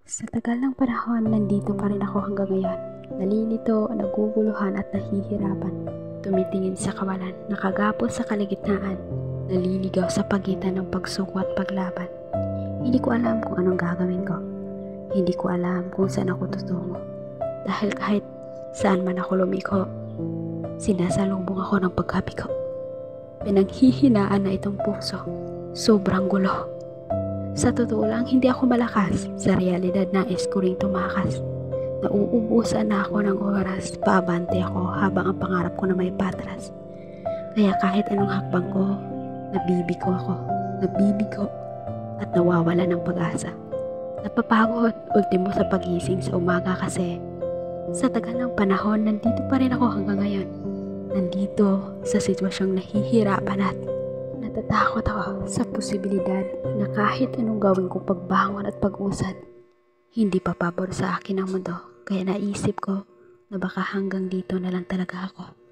Sa tagal ng panahon, nandito pa rin ako hanggang ngayon. Nalilito, naguguluhan at nahihirapan. Tumitingin sa kawalan, nakagapos sa kaligitnaan. Naliligaw sa pagitan ng pagsuko at paglaban. Hindi ko alam kung anong gagawin ko. Hindi ko alam kung saan ako tutungo. Dahil kahit saan man ako lumiko, sinasalubong ako ng pagkabiko. Pinaghihinaan na itong puso. Sobrang gulo. Sa totoo lang, hindi ako malakas. Sa realidad, nais ko ring tumakas. Nauubusan na ako ng oras. Paabante ako habang ang pangarap ko na may patras. Kaya kahit anong hakbang ko, nabibigo ako. Nabibigo at nawawala ng pag-asa. Napapagod, ultimo sa pagising sa umaga kasi sa tagal ng panahon, nandito pa rin ako hanggang ngayon. Nandito sa sitwasyong nahihirapan at natatakot ako sa posibilidad na kahit anong gawin kong pagbangon at pag-usad, hindi pa pabor sa akin ang mundo. Kaya naisip ko na baka hanggang dito na lang talaga ako.